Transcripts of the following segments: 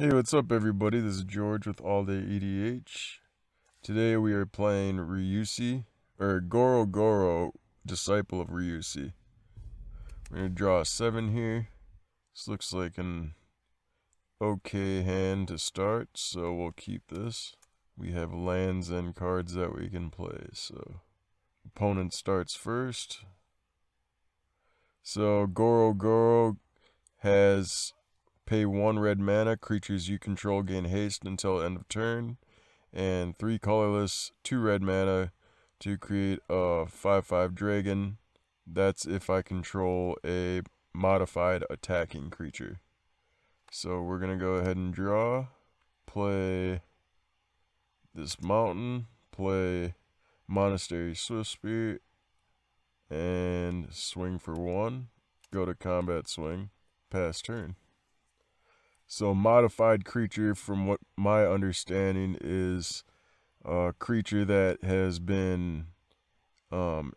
Hey, what's up everybody? This is George with All Day EDH. Today we are playing Ryusei, or Goro-Goro, Disciple of Ryusei. We're going to draw a 7 here. This looks like an okay hand to start, so we'll keep this. We have lands and cards that we can play, so opponent starts first. So Goro-Goro has pay 1 red mana, creatures you control gain haste until end of turn, and 3 colorless, 2 red mana to create a 5/5 dragon. That's if I control a modified attacking creature. So we're going to go ahead and draw, play this mountain, play Monastery Swiftspear, and swing for 1, go to combat swing, pass turn. So modified creature, from what my understanding, is a creature that has been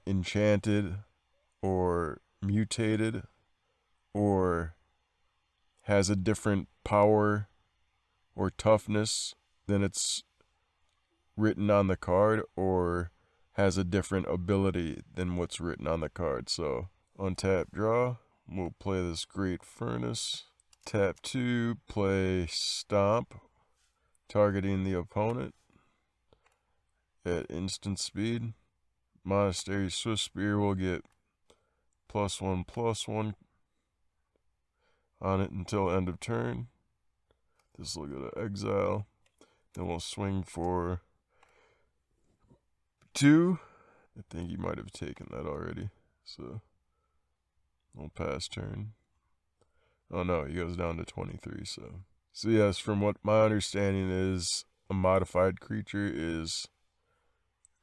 enchanted or mutated or has a different power or toughness than it's written on the card, or has a different ability than what's written on the card. So untap, draw, we'll play this Great Furnace. Tap 2, play Stomp, targeting the opponent at instant speed. Monastery Swiftspear will get +1/+1 on it until end of turn. This will go to exile. Then we'll swing for 2. I think he might have taken that already, so we'll pass turn. Oh no, he goes down to 23, so yes, from what my understanding is, a modified creature is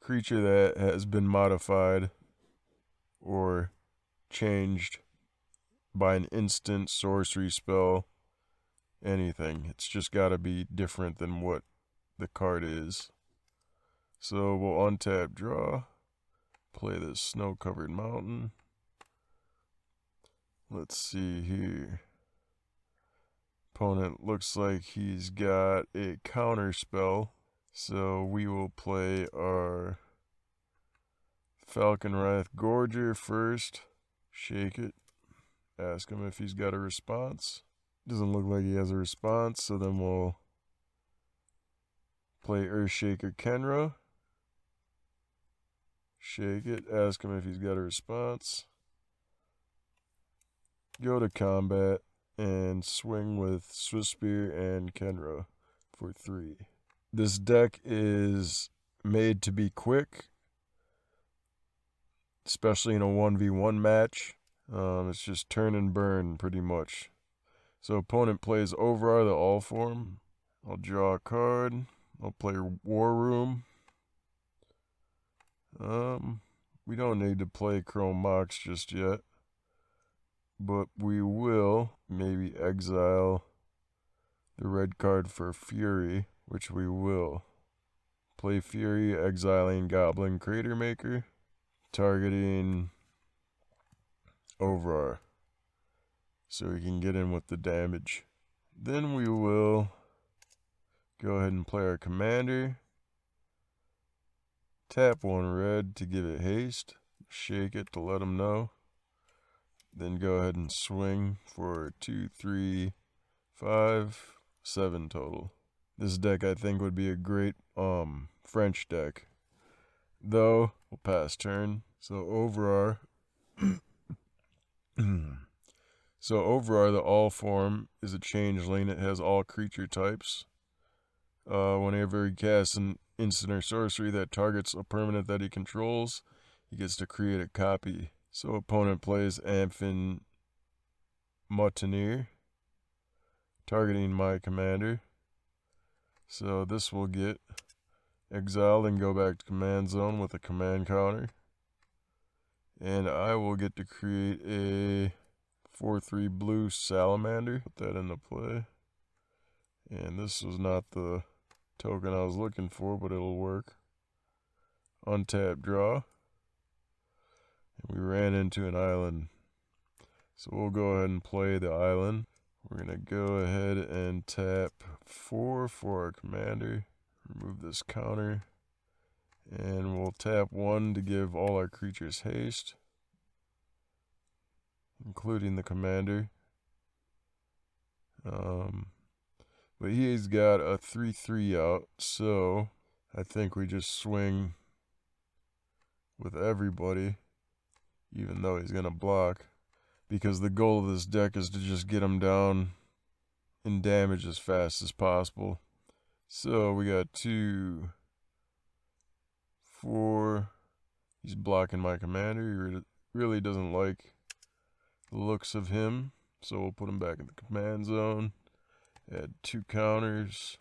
a creature that has been modified or changed by an instant, sorcery spell, anything. It's just got to be different than what the card is. So we'll untap, draw, play this Snow-Covered Mountain. Let's see here. Opponent looks like he's got a counter spell, so we will play our Falkenrath Gorger first. Shake it. Ask him if he's got a response. Doesn't look like he has a response, so then we'll play Earthshaker Khenra. Shake it. Ask him if he's got a response. Go to combat and swing with Swiftspear and Khenra for 3. This deck is made to be quick, especially in a 1v1 match. It's just turn and burn pretty much. So opponent plays Overar, the all form. I'll draw a card. I'll play War Room. We don't need to play Chrome Mox just yet, but we will maybe exile the red card for Fury, which we will. Play Fury, exiling Goblin Cratermaker, targeting Overar, so we can get in with the damage. Then we will go ahead and play our commander. Tap 1 red to give it haste. Shake it to let him know. Then go ahead and swing for 2, 3, 5, 7 total. This deck I think would be a great French deck. Though, we'll pass turn. So Overar. Overar, the all form, is a changeling. It has all creature types. Whenever he casts an instant or sorcery that targets a permanent that he controls, he gets to create a copy. So opponent plays Amphin Mountaineer, targeting my commander. So this will get exiled and go back to command zone with a command counter. And I will get to create a 4/3 blue salamander. Put that into play. And this was not the token I was looking for, but it'll work. Untap, draw. And we ran into an island. So we'll go ahead and play the island. We're going to go ahead and tap 4 for our commander. Remove this counter. And we'll tap 1 to give all our creatures haste, including the commander. But he's got a 3/3 out, so I think we just swing with everybody, even though he's going to block, because the goal of this deck is to just get him down in damage as fast as possible. So we got 2, 4. He's blocking my commander. He really doesn't like the looks of him, so we'll put him back in the command zone. Add 2 counters,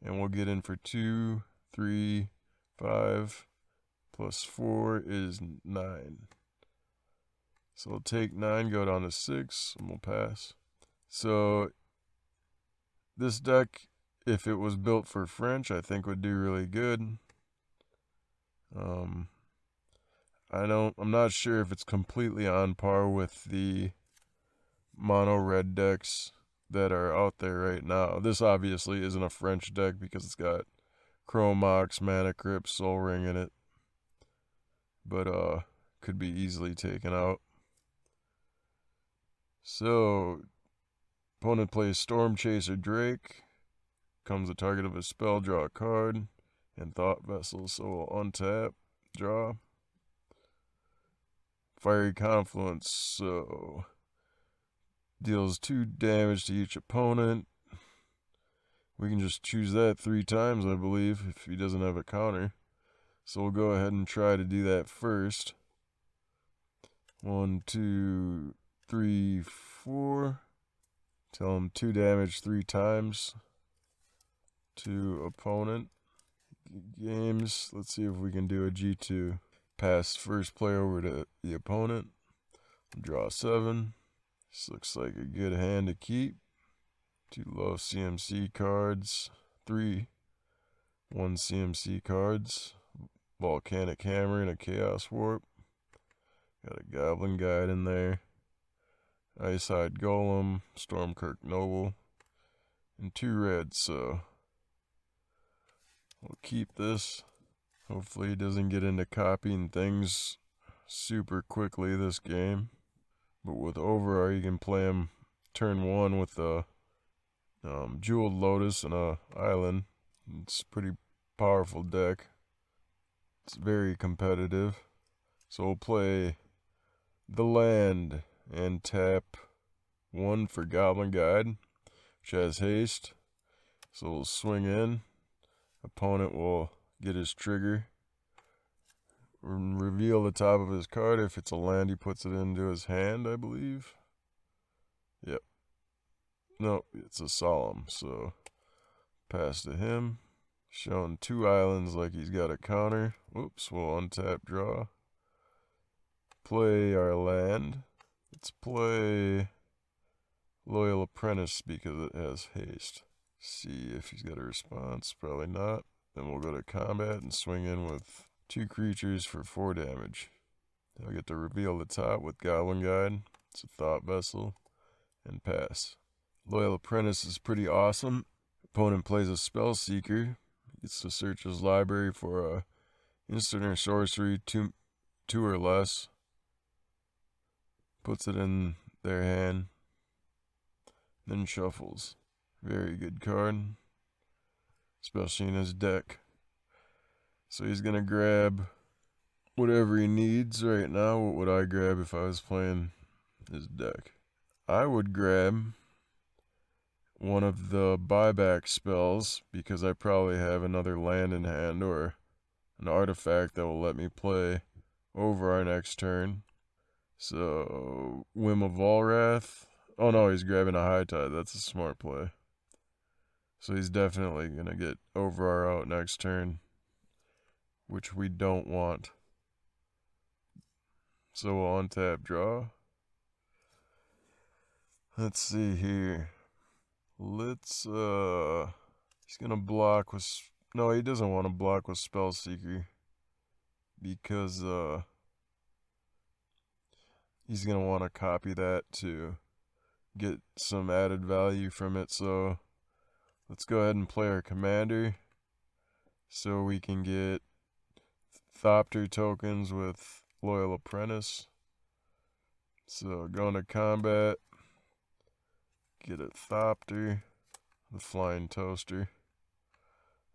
and we'll get in for 2, 3, 5, plus 4 is 9. So we'll take 9, go down to 6, and we'll pass. So this deck, if it was built for French, I think would do really good. I'm not sure if it's completely on par with the mono red decks that are out there right now. This obviously isn't a French deck because it's got Chrome Mox, Mana Crypt, Soul Ring in it, but could be easily taken out. So opponent plays Storm Chaser Drake, becomes the target of a spell, draw a card, and Thought Vessel, so we'll untap, draw. Fiery Confluence, so deals 2 damage to each opponent. We can just choose that 3 times, I believe, if he doesn't have a counter. So we'll go ahead and try to do that first. 1, 2, 3, 4. Tell him 2 damage 3 times to opponent. Games, let's see if we can do a G2. Pass first player over to the opponent. Draw 7. This looks like a good hand to keep. 2 low CMC cards. 3 1 CMC cards. Volcanic Hammer and a Chaos Warp. Got a Goblin Guide in there. Icehide Golem, Stormkirk Noble, and 2 red, so we'll keep this. Hopefully he doesn't get into copying things super quickly this game. But with Overar, you can play him turn 1 with a Jeweled Lotus and a Island. It's a pretty powerful deck. It's very competitive. So we'll play the land and tap 1 for Goblin Guide, which has haste. So we'll swing in. Opponent will get his trigger. Reveal the top of his card. If it's a land, he puts it into his hand, I believe. Yep. No, it's a Solemn, so pass to him. Showing 2 islands like he's got a counter. Whoops, we'll untap, draw. Play our land. Let's play Loyal Apprentice because it has haste. See if he's got a response. Probably not. Then we'll go to combat and swing in with 2 creatures for 4 damage. I'll get to reveal the top with Goblin Guide. It's a Thought Vessel. And pass. Loyal Apprentice is pretty awesome. Opponent plays a Spell Seeker. Gets to search his library for a instant or sorcery, 2 or less. Puts it in their hand. Then shuffles. Very good card. Especially in his deck. So he's going to grab whatever he needs right now. What would I grab if I was playing his deck? I would grab one of the buyback spells because I probably have another land in hand or an artifact that will let me play over our next turn. So, Whim of Volrath. Oh no, he's grabbing a High Tide. That's a smart play. So he's definitely going to get over our out next turn, which we don't want. So we'll untap, draw. Let's see here. Let's, he's going to block with, no, he doesn't want to block with Spellseeker because, he's going to want to copy that to get some added value from it. So let's go ahead and play our commander so we can get Thopter tokens with Loyal Apprentice. So going to combat, get a Thopter, the Flying Toaster.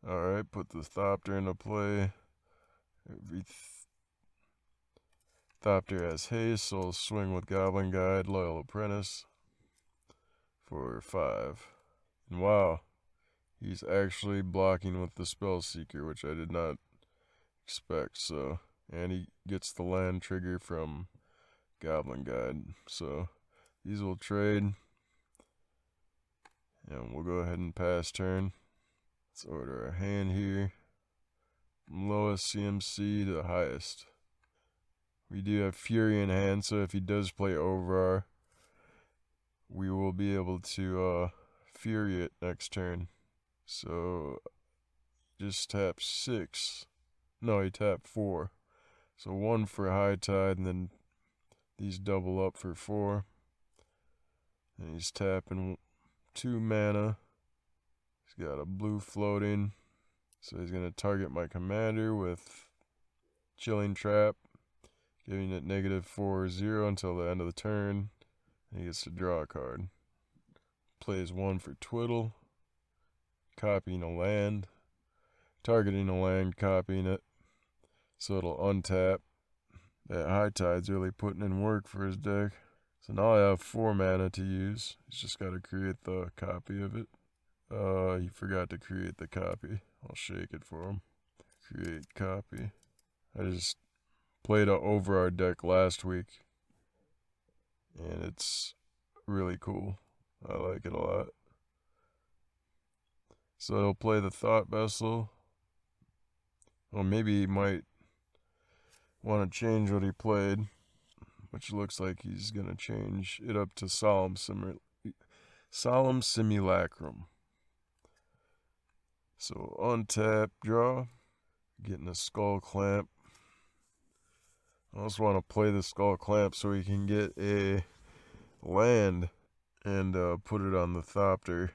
Alright, put the Thopter into play. Thopter has haste, so I'll swing with Goblin Guide, Loyal Apprentice for 5. And wow, he's actually blocking with the Spellseeker, which I did not expect. So, and he gets the land trigger from Goblin Guide. So these will trade, and we'll go ahead and pass turn. Let's order our hand here, from lowest CMC to highest. We do have Fury in hand, so if he does play Overar, we will be able to Fury it next turn. So just tap 6. No, he tapped 4. So 1 for High Tide, and then these double up for 4. And he's tapping 2 mana. He's got a blue floating. So he's going to target my commander with Chilling Trap, giving it -4/0 until the end of the turn. And he gets to draw a card. Plays 1 for Twiddle, copying a land, targeting a land, copying it. So it'll untap. That High Tide's really putting in work for his deck. So now I have 4 mana to use. He's just got to create the copy of it. He forgot to create the copy. I'll shake it for him. Create copy. I just played a Overar deck last week, and it's really cool. I like it a lot. So he'll play the Thought Vessel. Well, maybe he might want to change what he played, which looks like he's going to change it up to Solemn Simulacrum. So untap, draw, getting a Skull Clamp. I also want to play the Skull Clamp so he can get a land and put it on the Thopter.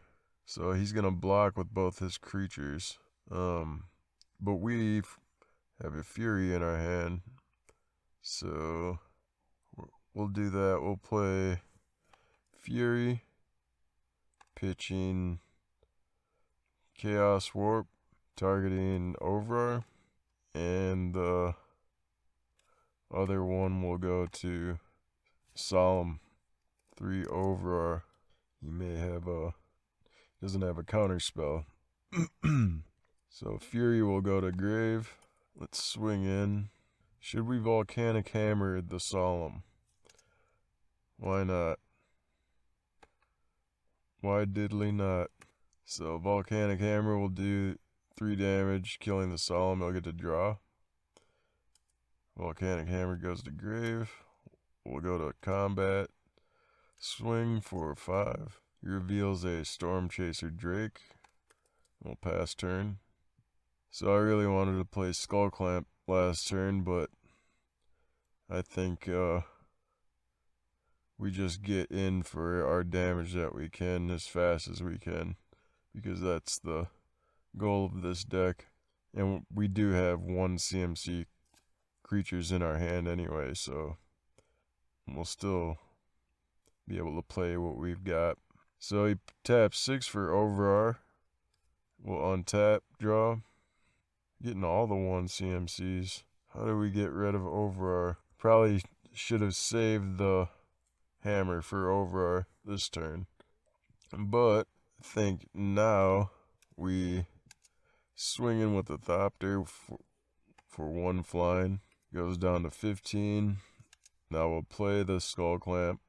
So he's going to block with both his creatures. But we have a Fury in our hand. So we'll do that. We'll play Fury, pitching Chaos Warp, targeting Overar, and the other one will go to Solemn 3 Overar. He may have doesn't have a counter spell. So Fury will go to grave. Let's swing in. Should we Volcanic Hammer the Solemn? Why not? Why diddly not? So Volcanic Hammer will do 3 damage, killing the Solemn. He'll get to draw. Volcanic Hammer goes to grave. We'll go to combat. Swing for 5. He reveals a Storm Chaser Drake. We'll pass turn. So I really wanted to play Skull Clamp last turn, but I think we just get in for our damage that we can as fast as we can, because that's the goal of this deck. And we do have 1 CMC creatures in our hand anyway, so we'll still be able to play what we've got. So he taps 6 for Overar. We'll untap, draw. Getting all the 1 CMCs. How do we get rid of Overar? Probably should have saved the hammer for Overar this turn. But I think now we swing in with the Thopter for 1 flying. Goes down to 15. Now we'll play the Skull Clamp,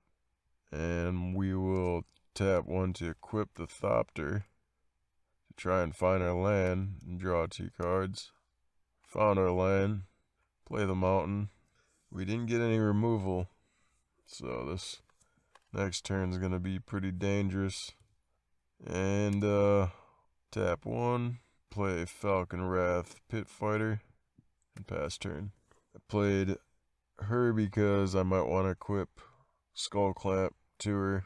and we will tap 1 to equip the Thopter to try and find our land and draw 2 cards. Found our land. Play the mountain. We didn't get any removal, so this next turn is going to be pretty dangerous. And tap 1, play Falkenrath Pit Fighter, and pass turn. I played her because I might want to equip Skull Clamp to her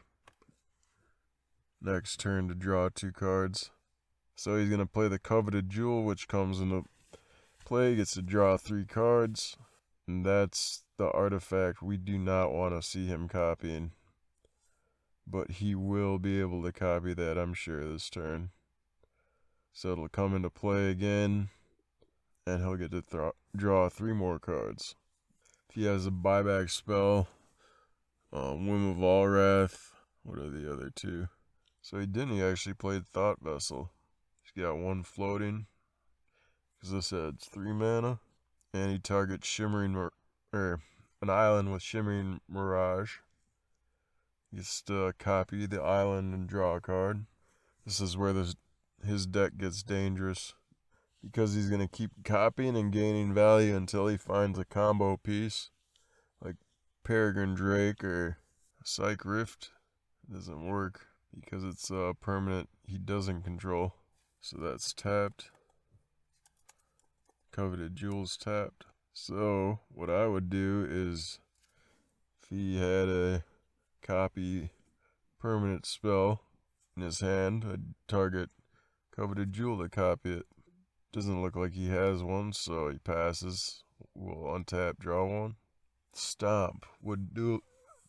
next turn to draw 2 cards. So he's going to play the Coveted Jewel, which comes into play. He gets to draw 3 cards. And that's the artifact we do not want to see him copying. But he will be able to copy that, I'm sure, this turn. So it'll come into play again. And he'll get to draw 3 more cards. If he has a buyback spell, Whim of Allwrath, what are the other 2? So he didn't. He actually played Thought Vessel. He's got 1 floating, because this adds 3 mana. And he targets an island with Shimmering Mirage. He gets to copy the island and draw a card. This is where his deck gets dangerous, because he's going to keep copying and gaining value until he finds a combo piece, like Peregrine Drake or Psych Rift. It doesn't work, because it's a permanent he doesn't control. So that's tapped. Coveted Jewel's tapped. So what I would do is, if he had a copy permanent spell in his hand, I'd target Coveted Jewel to copy it. Doesn't look like he has one, so he passes. We'll untap, draw 1. Stomp would do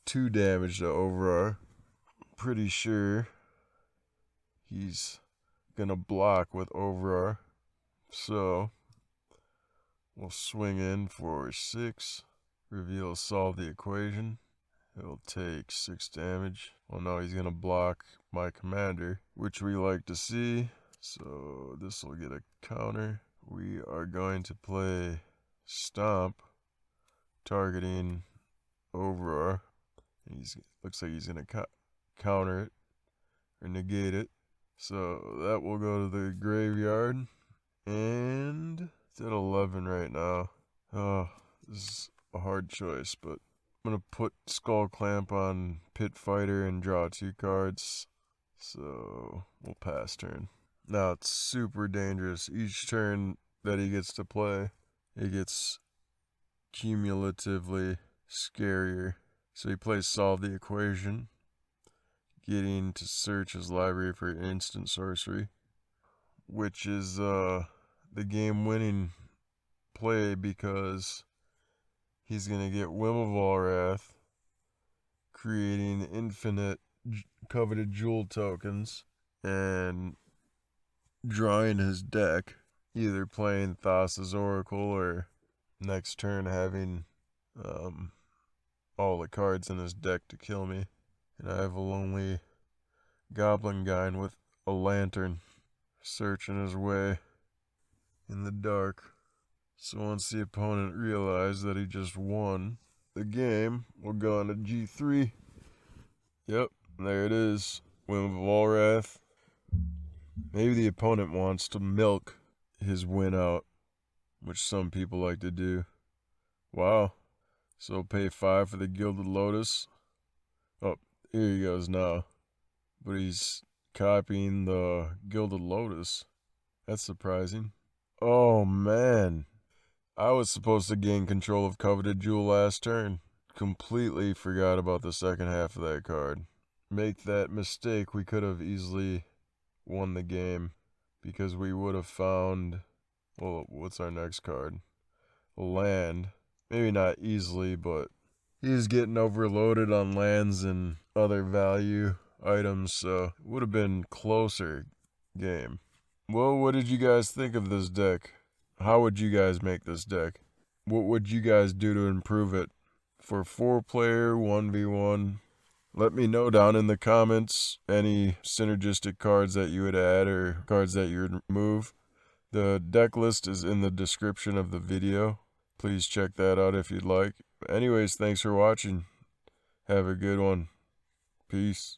2 damage to Overar. Pretty sure he's gonna block with Overar. So we'll swing in for 6. Reveal, solve the equation. He'll take 6 damage. Well, no, he's gonna block my commander, which we like to see. So this will get a counter. We are going to play Stomp, targeting Overar. Looks like he's gonna counter it or negate it. So that will go to the graveyard. And it's at 11 right now. Oh, this is a hard choice, but I'm going to put Skull Clamp on Pit Fighter and draw 2 cards. So we'll pass turn. Now it's super dangerous. Each turn that he gets to play, it gets cumulatively scarier. So he plays Solve the Equation, getting to search his library for instant sorcery, which is the game-winning play, because he's going to get Whim of Allwrath, creating infinite Coveted Jewel tokens, and drawing his deck, either playing Thassa's Oracle or next turn having all the cards in his deck to kill me. And I have a lonely Goblin Guy with a lantern searching his way in the dark. So once the opponent realizes that he just won the game, we'll go on to G3. Yep, there it is. Whim of Allwrath. Maybe the opponent wants to milk his win out, which some people like to do. Wow. So pay 5 for the Gilded Lotus. Oh, here he goes now. But he's copying the Gilded Lotus. That's surprising. Oh, man. I was supposed to gain control of Coveted Jewel last turn. Completely forgot about the second half of that card. Make that mistake, we could have easily won the game, because we would have found, well, what's our next card? Land. Maybe not easily, but he's getting overloaded on lands and other value items, so it would have been closer game. Well, what did you guys think of this deck? How would you guys make this deck? What would you guys do to improve it? For 4-player 1v1, let me know down in the comments any synergistic cards that you would add or cards that you would remove. The deck list is in the description of the video. Please check that out if you'd like. Anyways, thanks for watching. Have a good one. Peace.